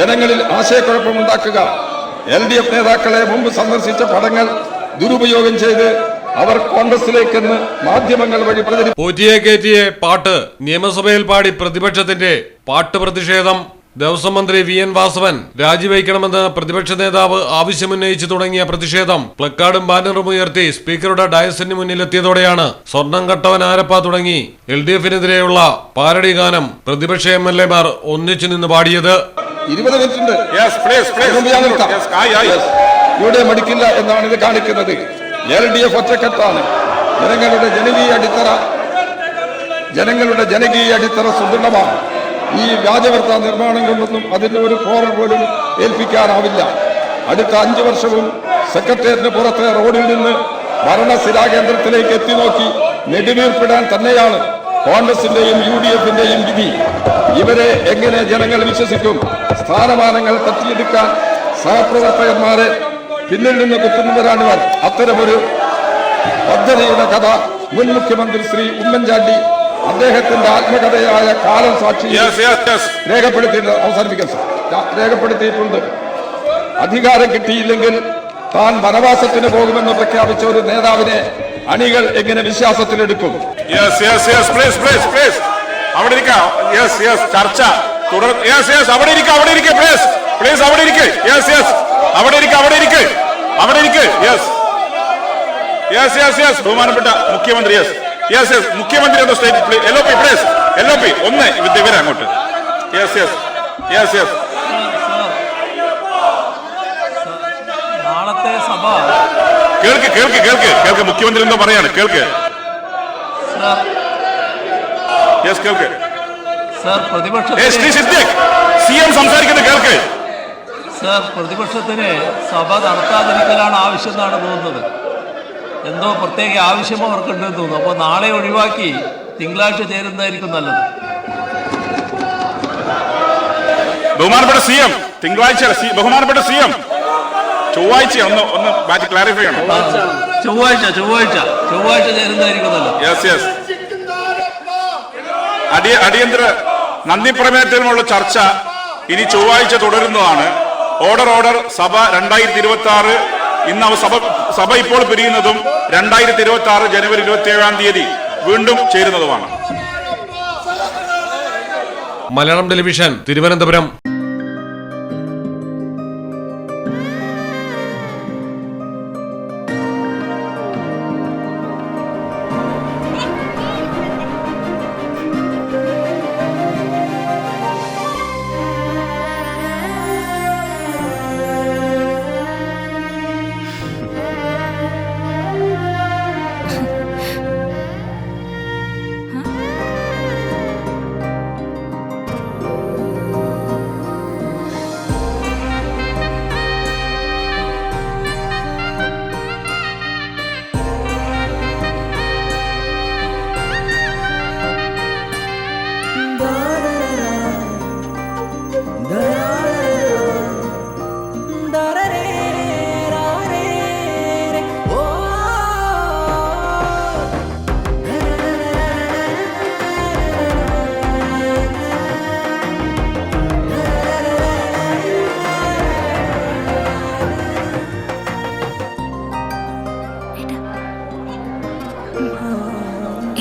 ജനങ്ങളിൽ ആശയക്കുഴപ്പമുണ്ടാക്കുക, LDF നേതാക്കളെ മുമ്പ് സന്ദർശിച്ച പടങ്ങൾ ദുരുപയോഗം ചെയ്ത് അവർ കോൺഗ്രസിലേക്കെന്ന് മാധ്യമങ്ങൾ വഴി പ്രചരിപ്പിച്ചു. പാട്ട് നിയമസഭയിൽ പാടി പ്രതിപക്ഷത്തിന്റെ പാട്ട് പ്രതിഷേധം. ദേവസ്വം മന്ത്രി VN വാസവൻ രാജിവയ്ക്കണമെന്ന് പ്രതിപക്ഷ നേതാവ് ആവശ്യമുന്നയിച്ചു തുടങ്ങിയ പ്രതിഷേധം പ്ലക്കാർഡും ബാനറും ഉയർത്തി സ്പീക്കറുടെ ഡയസിന് മുന്നിലെത്തിയതോടെയാണ് സ്വർണം കട്ടവൻ ആരപ്പ തുടങ്ങി LDF-നെതിരെയുള്ള പാരഡി ഗാനം പ്രതിപക്ഷ MLA-മാർ ഒന്നിച്ചു നിന്ന് പാടിയത്. 20 മിനിറ്റുണ്ട്. ഇവിടെ മടിക്കില്ല എന്നാണ് ഇത് കാണിക്കുന്നത്. LDF ഒറ്റക്കെട്ടാണ്. ജനങ്ങളുടെ ജനകീയ അടിത്തറ സുദൃഢമാണ്. ഈ വ്യാജവാർത്താ നിർമ്മാണം കൊണ്ടൊന്നും അതിന്റെ ഒരു കോറൽ പോലും ഏൽപ്പിക്കാനാവില്ല. അടുത്ത 5 വർഷവും സെക്രട്ടേറിയറ്റിന് പുറത്തെ റോഡിൽ നിന്ന് ഭരണസ്ഥിരാകേന്ദ്രത്തിലേക്ക് എത്തി നോക്കി നെടുവീർപ്പിടാൻ തന്നെയാണ് കോൺഗ്രസിന്റെയും UDF-ന്റെയും വിധി. ഇവരെ എങ്ങനെ ജനങ്ങൾ വിശ്വസിക്കും? സ്ഥാനമാനങ്ങൾ തട്ടിയെടുക്കാൻ സഹപ്രവർത്തകന്മാരെ പിന്നിൽ നിന്ന് കുത്തുന്നവരാണിവർ. അത്തരമൊരു പദ്ധതിയുടെ കഥ മുൻ മുഖ്യമന്ത്രി ശ്രീ ഉമ്മൻചാണ്ടി അദ്ദേഹത്തിന്റെ ആത്മകഥയായ കാലം സാക്ഷി രേഖപ്പെടുത്തിയിട്ടുണ്ട്. അധികാരം കിട്ടിയില്ലെങ്കിൽ താൻ വനവാസത്തിന് പോകുമെന്ന് പ്രഖ്യാപിച്ച ഒരു നേതാവിനെ അണികൾ എങ്ങനെ വിശ്വാസത്തിലെടുക്കും? ചർച്ച ബഹുമാനപ്പെട്ട മുഖ്യമന്ത്രി മുഖ്യമന്ത്രി LOP ഒന്ന് ഇവരെ അങ്ങോട്ട്. നാളത്തെ സഭ കേൾക്ക് മുഖ്യമന്ത്രി എന്തോ പറയാണ്. കേൾക്ക് CM സംസാരിക്കുന്നത് കേൾക്ക്. സർ, പ്രതിപക്ഷത്തിന് സഭ നടത്താതിരിക്കലാണ് ആവശ്യം എന്നാണ് തോന്നുന്നത്. എന്തോ പ്രത്യേക ആവശ്യം അവർക്കുണ്ടെന്ന് തോന്നുന്നു. അപ്പോൾ നാളെ ഒഴിവാക്കി തിങ്കളാഴ്ച ചേരുന്നതായിരിക്കും നല്ലത്. ബഹുമാനപ്പെട്ട CM തിങ്കളാഴ്ച, ബഹുമാനപ്പെട്ട CM ചൊവ്വാഴ്ച ഒന്ന് ബാറ്റ് ക്ലാരിഫൈ ചെയ്യണം. ചൊവ്വാഴ്ച ചേരുന്നതായിരിക്കും നല്ലത്. അടിയന്തര നന്ദി പ്രമേയത്തിനുമുള്ള ചർച്ച ഇനി ചൊവ്വാഴ്ച തുടരുന്നതാണ്. ഓർഡർ സഭ 2026 ഇന്ന് സഭ ഇപ്പോൾ പിരിയുന്നതും 2026 ജനുവരി 27-ാം തീയതി വീണ്ടും ചേരുന്നതുമാണ്. മലയാളം ടെലിവിഷൻ, തിരുവനന്തപുരം.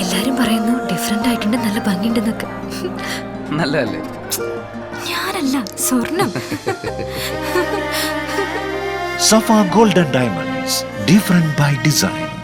എല്ലാരും പറയുന്നു ഡിഫറെന്റ് ആയിട്ടുണ്ട്, നല്ല ഭംഗിയുണ്ടെന്നൊക്കെ. നല്ലതല്ലേ? ഞാനല്ല, സ്വർണം. Safa Gold and Diamonds, different by design.